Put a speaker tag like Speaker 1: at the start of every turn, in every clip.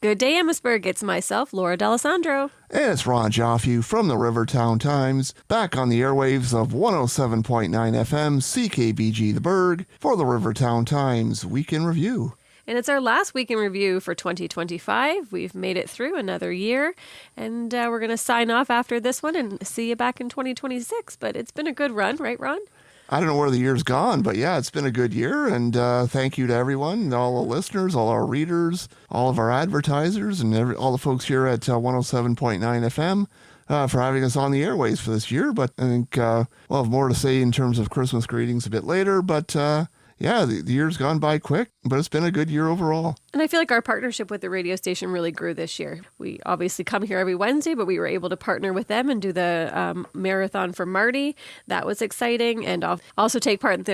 Speaker 1: Good day, Amherstburg. It's myself, Laura D'Alessandro.
Speaker 2: And it's Ron Giofu from the Rivertown Times, back on the airwaves of 107.9 FM CKBG The Berg for the Rivertown Times Week in Review.
Speaker 1: And it's our last week in review for 2025. We've made it through another year, and we're going to sign off after this one and see you back in 2026. But it's been a good run, right, Ron?
Speaker 2: I don't know where the year's gone, but yeah, it's been a good year, and thank you to everyone, all the listeners, all our readers, all of our advertisers, and all the folks here at 107.9 FM for having us on the airways for this year. But I think we'll have more to say in terms of Christmas greetings a bit later, but yeah, the year's gone by quick, but it's been a good year overall.
Speaker 1: And I feel like our partnership with the radio station really grew this year. We obviously come here every Wednesday, but we were able to partner with them and do the marathon for Marty. That was exciting. And also take part in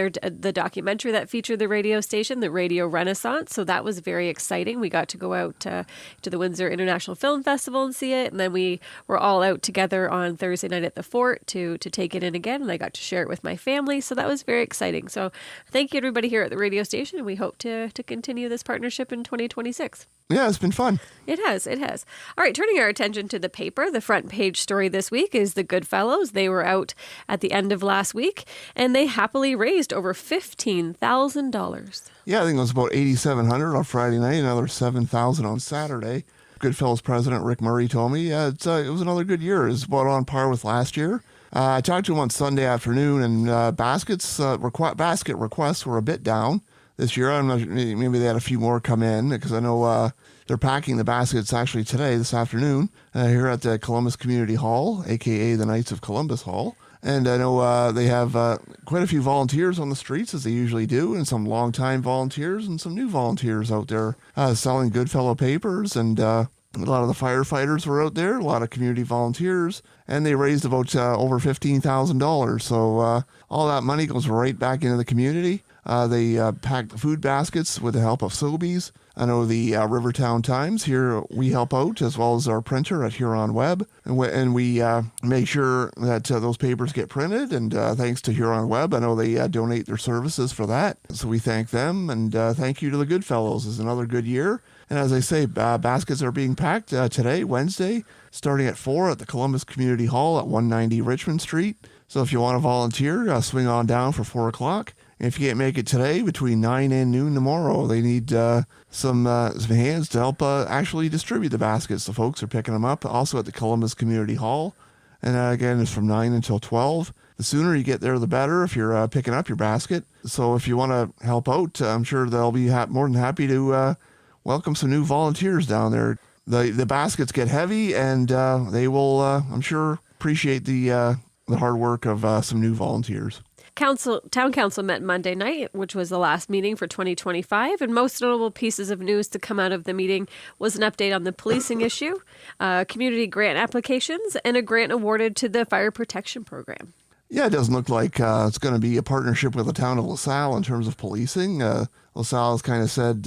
Speaker 1: the documentary that featured the radio station, the Radio Renaissance. So that was very exciting. We got to go out to the Windsor International Film Festival and see it. And then we were all out together on Thursday night at the Fort to take it in again. And I got to share it with my family. So that was very exciting. So thank you, everybody here at the radio station. And we hope to continue this partnership in 2026.
Speaker 2: Yeah, it's been fun.
Speaker 1: It has. All right, turning our attention to the paper, the front page story this week is the Goodfellows. They were out at the end of last week, and they happily raised over $15,000.
Speaker 2: Yeah, I think it was about $8,700 on Friday night, another $7,000 on Saturday. Goodfellows president Rick Murray told me, it was another good year. It was about on par with last year. I talked to him on Sunday afternoon, and basket requests were a bit down this year. I'm not sure, maybe they had a few more come in, because I know they're packing the baskets actually this afternoon, here at the Columbus Community Hall, a.k.a. the Knights of Columbus Hall. And I know they have quite a few volunteers on the streets, as they usually do, and some longtime volunteers and some new volunteers out there selling Goodfellow papers. And a lot of the firefighters were out there, a lot of community volunteers, and they raised about over $15,000. So all that money goes right back into the community. They packed the food baskets with the help of Sobeys. I know the Rivertown Times here, we help out, as well as our printer at Huron Web. And we make sure that those papers get printed. And thanks to Huron Web, I know they donate their services for that. So we thank them. And thank you to the Goodfellows. It's another good year. And as I say, baskets are being packed today, Wednesday, starting at 4 at the Columbus Community Hall at 190 Richmond Street. So if you want to volunteer, swing on down for 4 o'clock. And if you can't make it today, between 9 and noon tomorrow, they need some hands to help actually distribute the baskets. The folks are picking them up, also at the Columbus Community Hall. And again, it's from 9 until 12. The sooner you get there, the better if you're picking up your basket. So if you want to help out, I'm sure they'll be more than happy to welcome some new volunteers down there. The baskets get heavy, and they will, I'm sure, appreciate the hard work of some new volunteers.
Speaker 1: Town Council met Monday night, which was the last meeting for 2025, and most notable pieces of news to come out of the meeting was an update on the policing issue, community grant applications, and a grant awarded to the fire protection program.
Speaker 2: Yeah, it doesn't look like it's going to be a partnership with the town of LaSalle in terms of policing. LaSalle has kind of said,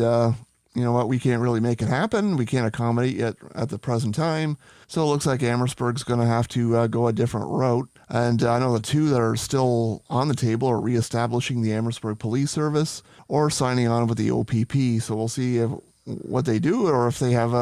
Speaker 2: you know what, we can't really make it happen. We can't accommodate it at the present time. So it looks like Amherstburg's going to have to go a different route. And I know the two that are still on the table are reestablishing the Amherstburg Police Service or signing on with the OPP. So we'll see what they do, or if they have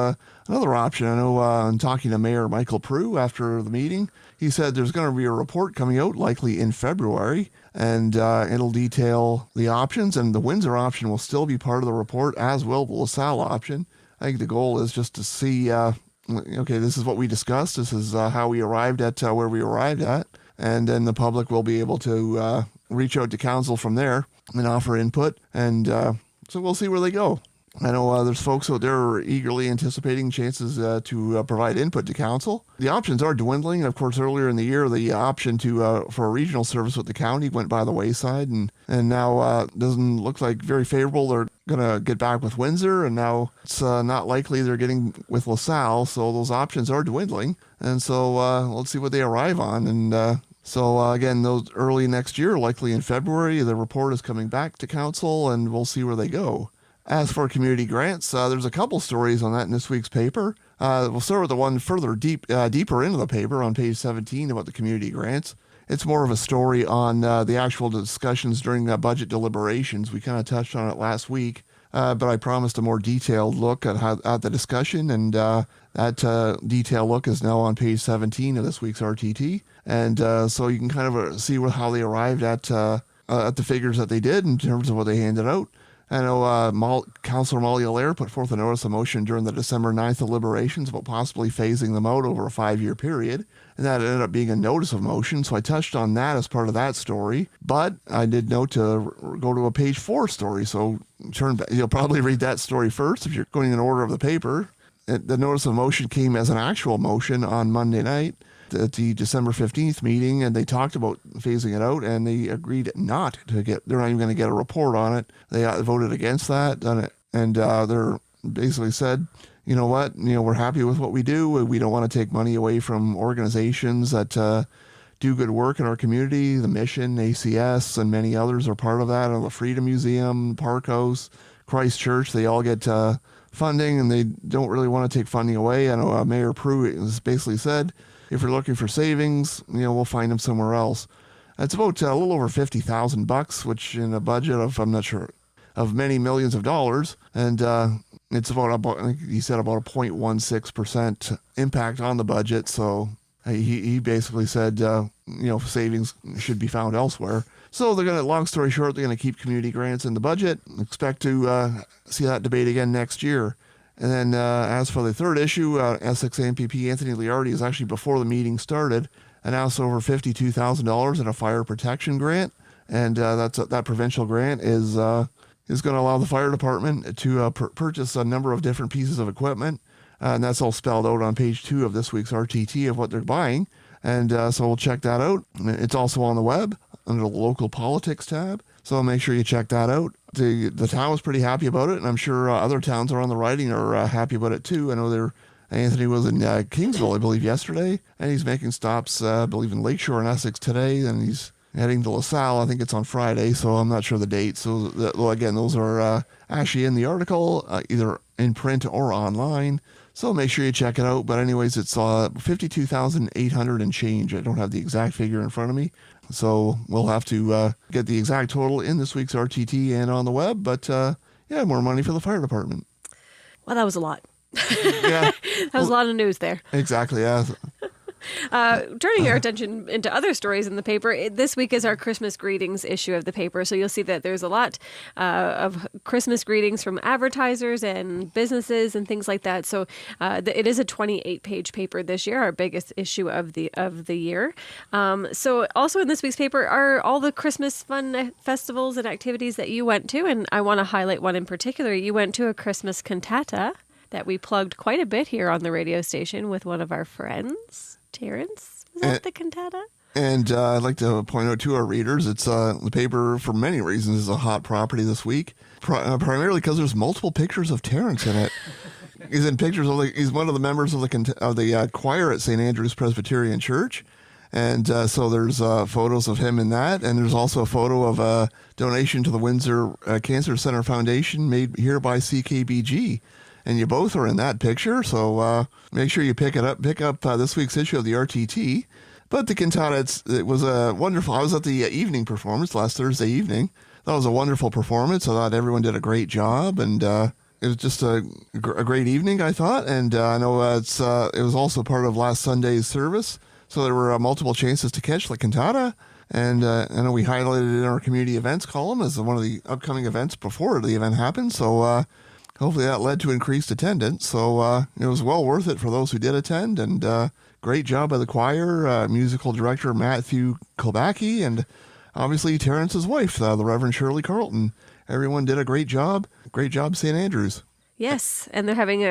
Speaker 2: another option. I know in talking to Mayor Michael Prue after the meeting, he said there's going to be a report coming out likely in February, and it'll detail the options, and the Windsor option will still be part of the report, as will the LaSalle option. I think the goal is just to see, okay, this is what we discussed, this is how we arrived at where we arrived at, and then the public will be able to reach out to council from there and offer input, and so we'll see where they go. I know there's folks out there eagerly anticipating chances to provide input to council. The options are dwindling. Of course, earlier in the year, the option for a regional service with the county went by the wayside, and now doesn't look like very favorable. They're going to get back with Windsor, and now it's not likely they're getting with LaSalle, so those options are dwindling. And so let's see what they arrive on. And so again, those early next year, likely in February, the report is coming back to council, and we'll see where they go. As for community grants, there's a couple stories on that in this week's paper. We'll start with the one further deeper into the paper on page 17 about the community grants. It's more of a story on the actual discussions during budget deliberations. We kind of touched on it last week. but I promised a more detailed look at the discussion, and that detailed look is now on page 17 of this week's RTT. And so you can kind of see how they arrived at the figures that they did in terms of what they handed out. I know Councillor Molly Allaire put forth a notice of motion during the December 9th deliberations about possibly phasing them out over a 5-year period, and that ended up being a notice of motion, so I touched on that as part of that story. But I did note to go to a page 4 story, so you'll probably read that story first if you're going in order of the paper. The notice of motion came as an actual motion on Monday night at the December 15th meeting, and they talked about phasing it out, and they agreed not to they're not even going to get a report on it. They voted against that, and they're basically said, you know what, we're happy with what we do. We don't want to take money away from organizations that do good work in our community. The Mission, ACS, and many others are part of that, and the Freedom Museum, Park House, Christ Church, they all get funding, and they don't really want to take funding away. I know Mayor Prue has basically said, if you're looking for savings, we'll find them somewhere else. It's about a little over $50,000, which in a budget of, I'm not sure, of many millions of dollars. And it's about, I think he said, about a 0.16% impact on the budget. So he basically said, savings should be found elsewhere. So they're going to, long story short, they're going to keep community grants in the budget. Expect to see that debate again next year. And then as for the third issue, Essex MPP Anthony Liardi is actually, before the meeting started, announced over $52,000 in a fire protection grant. And that provincial grant is going to allow the fire department to purchase a number of different pieces of equipment. And that's all spelled out on page 2 of this week's RTT of what they're buying. And so we'll check that out. It's also on the web under the local politics tab. So make sure you check that out. The town was pretty happy about it, and I'm sure other towns around the riding are happy about it too. I know Anthony was in Kingsville, I believe, yesterday, and he's making stops, I believe, in Lakeshore and Essex today, and he's heading to LaSalle. I think it's on Friday, so I'm not sure the date. So, again, those are actually in the article, either in print or online. So make sure you check it out. But anyways, it's $52,800 and change. I don't have the exact figure in front of me. So we'll have to get the exact total in this week's RTT and on the web. But more money for the fire department.
Speaker 1: Well, that was a lot.
Speaker 2: Yeah.
Speaker 1: That was a lot of news there.
Speaker 2: Exactly, yeah.
Speaker 1: Turning our attention into other stories in the paper, this week is our Christmas greetings issue of the paper. So you'll see that there's a lot of Christmas greetings from advertisers and businesses and things like that. So it is a 28-page paper this year, our biggest issue of the year. So also in this week's paper are all the Christmas fun festivals and activities that you went to. And I want to highlight one in particular. You went to a Christmas cantata that we plugged quite a bit here on the radio station with one of our friends. Terrence, was that the cantata?
Speaker 2: And I'd like to point out to our readers, it's the paper, for many reasons, is a hot property this week, primarily because there's multiple pictures of Terrence in it. He's in pictures of he's one of the members of the choir at St. Andrew's Presbyterian Church, and so there's photos of him in that, and there's also a photo of a donation to the Windsor Cancer Center Foundation made here by CKBG. And you both are in that picture, so make sure you pick up this week's issue of the RTT. But the cantata, it was a wonderful. I was at the evening performance last Thursday evening. That was a wonderful performance. I thought everyone did a great job, and it was just a great evening, I thought. And I know it was also part of last Sunday's service, so there were multiple chances to catch the cantata. And I know we highlighted it in our community events column as one of the upcoming events before the event happened. So. Hopefully that led to increased attendance, so it was well worth it for those who did attend, and great job by the choir, musical director Matthew Kolbacki, and obviously Terrence's wife, the Reverend Shirley Carlton. Everyone did a great job. Great job, St. Andrews.
Speaker 1: Yes, and they're having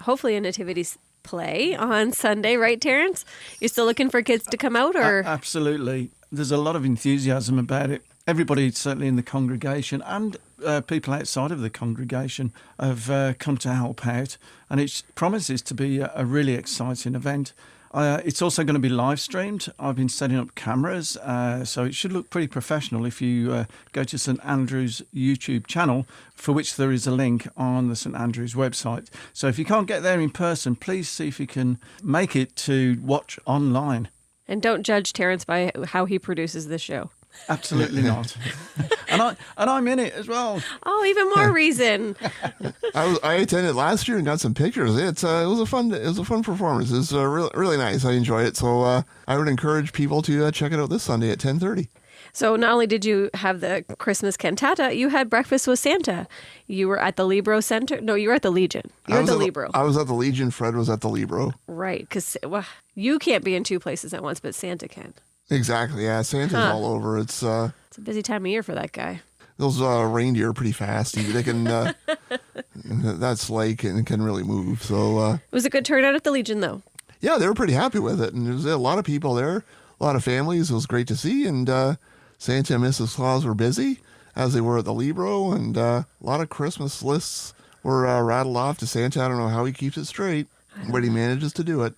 Speaker 1: hopefully a nativity play on Sunday, right, Terrence? You're still looking for kids to come out, or?
Speaker 3: Absolutely. There's a lot of enthusiasm about it. Everybody, certainly in the congregation, and people outside of the congregation have come to help out, and it promises to be a really exciting event. It's also going to be live streamed. I've been setting up cameras, so it should look pretty professional if you go to St. Andrew's YouTube channel, for which there is a link on the St. Andrew's website. So if you can't get there in person, please see if you can make it to watch online.
Speaker 1: And don't judge Terrence by how he produces this show.
Speaker 3: Absolutely not. and I'm in it as well.
Speaker 1: Oh, even more reason.
Speaker 2: I attended last year and got some pictures. It was a fun performance. It was really nice. I enjoyed it. So I would encourage people to check it out this Sunday at 10:30.
Speaker 1: So not only did you have the Christmas cantata, you had breakfast with Santa. You were at the Libro Center. No, you were at the Legion. You were at the Libro.
Speaker 2: I was at the Legion. Fred was at the Libro.
Speaker 1: Right, because you can't be in two places at once, but Santa can.
Speaker 2: Exactly. Yeah, Santa's all over. It's a
Speaker 1: busy time of year for that guy.
Speaker 2: Those reindeer are pretty fast. They can that sleigh can really move. So
Speaker 1: it was a good turnout at the Legion, though.
Speaker 2: Yeah, they were pretty happy with it, and there was a lot of people there, a lot of families. It was great to see, and Santa and Mrs. Claus were busy, as they were at the Libro, and a lot of Christmas lists were rattled off to Santa. I don't know how he keeps it straight, but he manages to do it.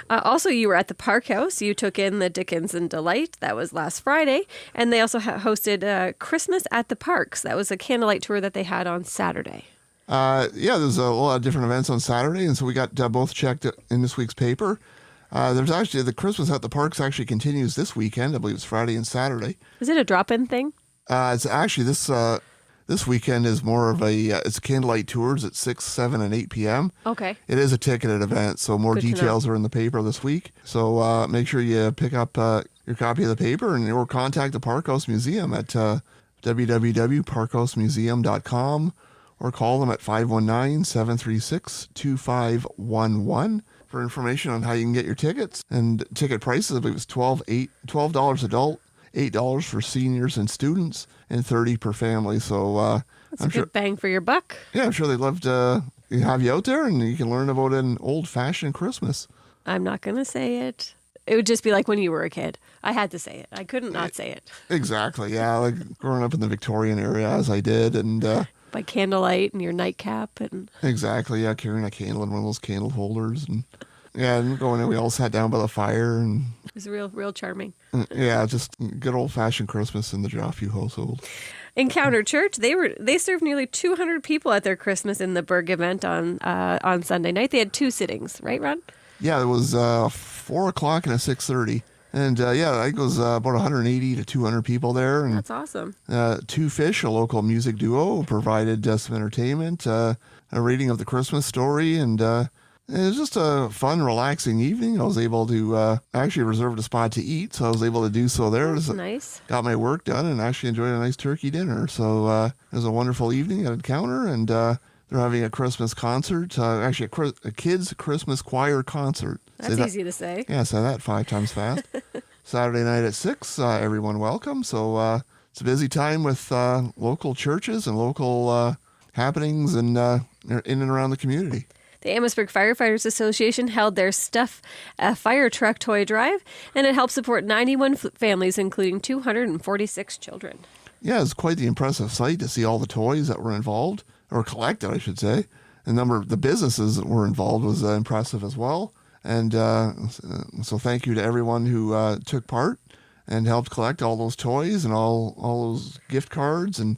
Speaker 1: Also, you were at the Park House. You took in the Dickens and Delight. That was last Friday. And they also hosted Christmas at the Parks. That was a candlelight tour that they had on Saturday.
Speaker 2: There's a lot of different events on Saturday, and so we got both checked in this week's paper. There's actually the Christmas at the Parks actually continues this weekend. I believe it's Friday and Saturday.
Speaker 1: Is it a drop-in thing?
Speaker 2: It's actually this weekend is more of it's candlelight tours at 6, 7, and 8 p.m.
Speaker 1: Okay.
Speaker 2: It is a ticketed event, so more details are in the paper this week. So make sure you pick up your copy of the paper or contact the Park House Museum at www.parkhousemuseum.com or call them at 519-736-2511 for information on how you can get your tickets. And ticket prices, I believe it's $12 adult, $8 for seniors and students, and $30 per family. So
Speaker 1: that's a good bang for your buck.
Speaker 2: Yeah, I'm sure they'd love to have you out there, and you can learn about an old-fashioned Christmas.
Speaker 1: I'm not going to say it. It would just be like when you were a kid. I had to say it. I couldn't not say it.
Speaker 2: Exactly, yeah. Like growing up in the Victorian area as I did, and
Speaker 1: by candlelight and your nightcap and
Speaker 2: exactly, yeah, carrying a candle in one of those candle holders, and and going in, we all sat down by the fire, and
Speaker 1: it was real charming.
Speaker 2: Yeah, just good old-fashioned Christmas in the Giofu household.
Speaker 1: Encounter Church, they served nearly 200 people at their Christmas in the Berg event on Sunday night. They had 2 sittings, right, Ron?
Speaker 2: Yeah, it was 4 o'clock and a 6:30. And I think it was about 180 to 200 people there. And,
Speaker 1: that's awesome.
Speaker 2: Two Fish, a local music duo, provided some entertainment, a reading of the Christmas story, and it was just a fun, relaxing evening. I was able to actually reserve a spot to eat, so I was able to do so there.
Speaker 1: That's nice.
Speaker 2: Got my work done and actually enjoyed a nice turkey dinner. So it was a wonderful evening at Encounter, and they're having a Christmas concert, actually a kids' Christmas choir concert.
Speaker 1: That's easy to say.
Speaker 2: Yeah, say that 5 times fast. Saturday night at 6, everyone welcome. So it's a busy time with local churches and local happenings and in and around the community.
Speaker 1: The Amherstburg Firefighters Association held their Stuff a Fire Truck toy drive, and it helped support 91 families, including 246 children.
Speaker 2: Yeah, it's quite the impressive sight to see all the toys that were involved, or collected, I should say. The number of the businesses that were involved was impressive as well. And so thank you to everyone who took part and helped collect all those toys and all those gift cards and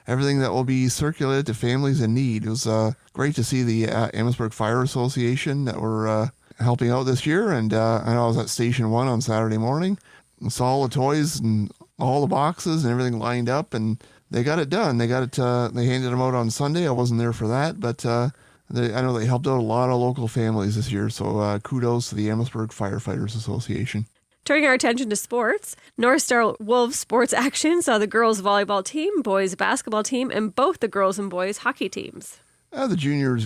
Speaker 2: everything that will be circulated to families in need. It was great to see the Amherstburg Fire Association that were helping out this year. And I know I was at Station 1 on Saturday morning and saw all the toys and all the boxes and everything lined up, and they got it done. They got it. They handed them out on Sunday. I wasn't there for that, but I know they helped out a lot of local families this year. So kudos to the Amherstburg Firefighters Association.
Speaker 1: Turning our attention to sports, North Star Wolves sports action saw the girls volleyball team, boys basketball team, and both the girls and boys hockey teams.
Speaker 2: The junior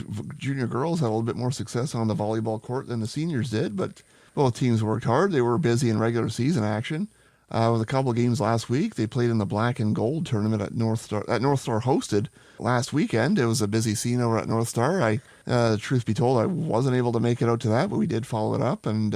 Speaker 2: girls had a little bit more success on the volleyball court than the seniors did, but both teams worked hard. They were busy in regular season action. With a couple of games last week, they played in the Black and Gold tournament at North Star hosted last weekend. It was a busy scene over at North Star. Truth be told, I wasn't able to make it out to that, but we did follow it up, and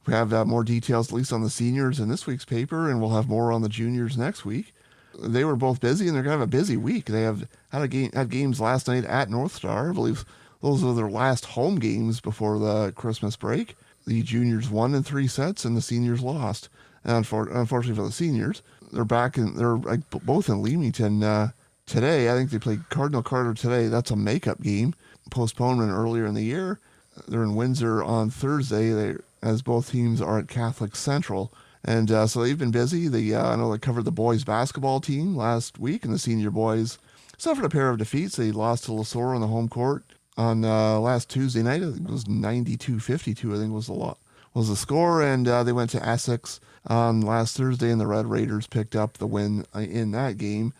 Speaker 2: we have more details, at least on the seniors in this week's paper, and we'll have more on the juniors next week. They were both busy, and they're going to have a busy week. They had games last night at North Star. I believe those were their last home games before the Christmas break. The juniors won in 3 sets, and the seniors lost. And unfortunately for the seniors, they're both in Leamington today. I think they played Cardinal Carter today. That's a makeup game, postponement earlier in the year. They're in Windsor on Thursday, as both teams are at Catholic Central. And so they've been busy. I know they covered the boys basketball team last week, and the senior boys suffered a pair of defeats. They lost to LeSource on the home court on last Tuesday night. I think it was 92-52, I think was the score. And they went to Essex on last Thursday, and the Red Raiders picked up the win in that game.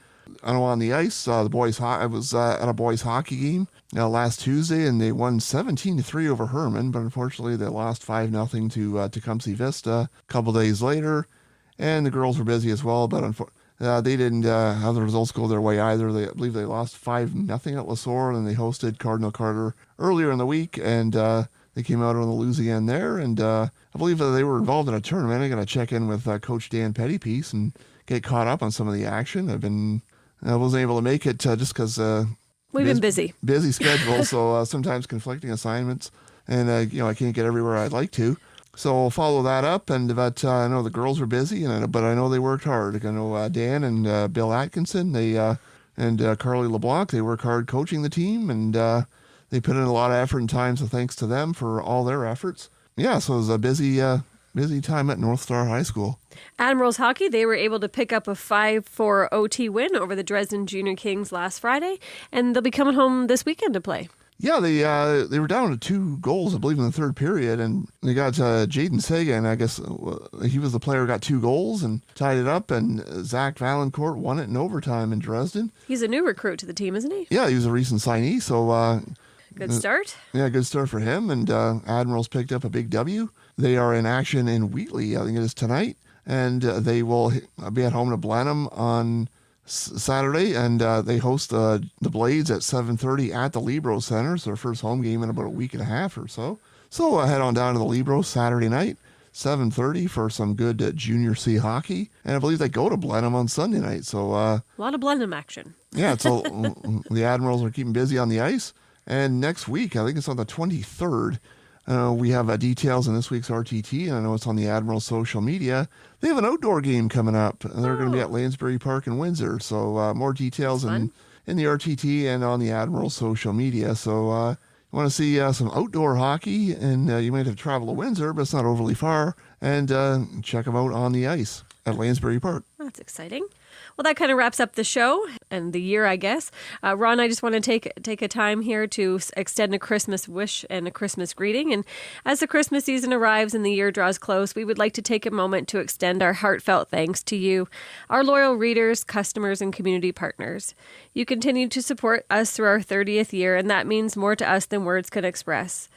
Speaker 2: I know on the ice, I was at a boys hockey game last Tuesday, and they won 17-3 over Herman, but unfortunately they lost 5-0 to Tecumseh Vista a couple days later. And the girls were busy as well, but they didn't have the results go their way either. I believe they lost 5-0 at LeSource, and they hosted Cardinal Carter earlier in the week, and they came out on the losing end there. And I believe that they were involved in a tournament. I'm going to check in with Coach Dan Pettypiece and get caught up on some of the action. I wasn't able to make it just because
Speaker 1: we've been busy
Speaker 2: schedule, so sometimes conflicting assignments, and I can't get everywhere I'd like to. So I'll follow that up, but I know the girls were busy, but I know they worked hard. I know Dan and Bill Atkinson, and Carly LeBlanc, they work hard coaching the team, and they put in a lot of effort and time. So thanks to them for all their efforts. Yeah, so it was a busy time at North Star High School.
Speaker 1: Admirals Hockey, they were able to pick up a 5-4 OT win over the Dresden Junior Kings last Friday, and they'll be coming home this weekend to play.
Speaker 2: Yeah, they were down to 2 goals, I believe, in the third period, and they got Jaden Sagan. I guess he was the player who got 2 goals and tied it up, and Zach Valancourt won it in overtime in Dresden.
Speaker 1: He's a new recruit to the team, isn't he?
Speaker 2: Yeah, he was a recent signee, so...
Speaker 1: good start.
Speaker 2: Yeah, good start for him, and Admirals picked up a big W. They are in action in Wheatley, I think it is tonight, and they will be at home to Blenheim on Saturday, and they host the Blades at 7:30 at the Libro Center. It's their first home game in about a week and a half or so. So head on down to the Libro Saturday night, 7:30 for some good Junior C hockey. And I believe they go to Blenheim on Sunday night. So
Speaker 1: a lot of Blenheim action.
Speaker 2: Yeah, so the Admirals are keeping busy on the ice. And next week, I think it's on the 23rd, we have details in this week's RTT, and I know it's on the Admirals social media. They have an outdoor game coming up, and they're going to be at Lansbury Park in Windsor. So more details in the RTT and on the Admirals social media. So you want to see some outdoor hockey, and you might have to travel to Windsor, but it's not overly far, and check them out on the ice at Lansbury Park.
Speaker 1: That's exciting. Well, that kind of wraps up the show and the year, I guess. Ron, I just want to take a time here to extend a Christmas wish and a Christmas greeting. And as the Christmas season arrives and the year draws close, we would like to take a moment to extend our heartfelt thanks to you, our loyal readers, customers, and community partners. You continue to support us through our 30th year, and that means more to us than words could express.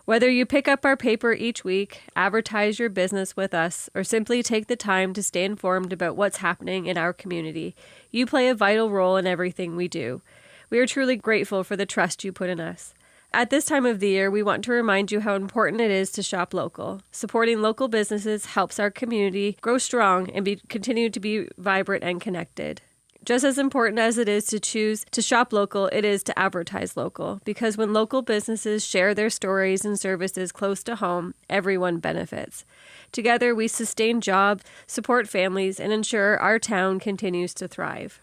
Speaker 1: Whether you pick up our paper each week, advertise your business with us, or simply take the time to stay informed about what's happening in our community, you play a vital role in everything we do. We are truly grateful for the trust you put in us. At this time of the year, we want to remind you how important it is to shop local. Supporting local businesses helps our community grow strong and continue to be vibrant and connected. Just as important as it is to choose to shop local, it is to advertise local, because when local businesses share their stories and services close to home, everyone benefits. Together, we sustain jobs, support families, and ensure our town continues to thrive.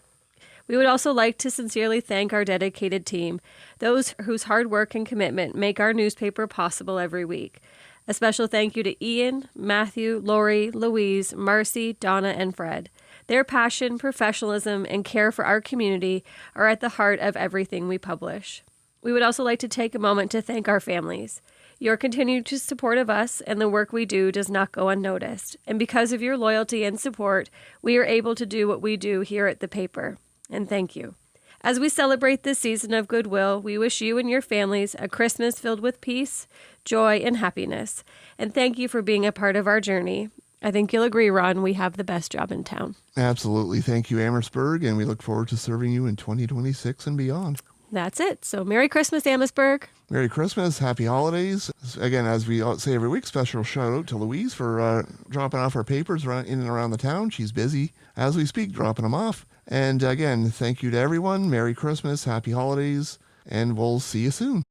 Speaker 1: We would also like to sincerely thank our dedicated team, those whose hard work and commitment make our newspaper possible every week. A special thank you to Ian, Matthew, Lori, Louise, Marcy, Donna, and Fred. Their passion, professionalism, and care for our community are at the heart of everything we publish. We would also like to take a moment to thank our families. Your continued support of us and the work we do does not go unnoticed, and because of your loyalty and support, we are able to do what we do here at the paper. And thank you. As we celebrate this season of goodwill, we wish you and your families a Christmas filled with peace, joy, and happiness. And thank you for being a part of our journey. I think you'll agree, Ron, we have the best job in town.
Speaker 2: Absolutely. Thank you, Amherstburg, and we look forward to serving you in 2026 and beyond.
Speaker 1: That's it. So Merry Christmas, Amherstburg.
Speaker 2: Merry Christmas. Happy holidays. Again, as we say every week, special shout out to Louise for dropping off our papers in and around the town. She's busy as we speak, dropping them off. And again, thank you to everyone. Merry Christmas. Happy holidays. And we'll see you soon.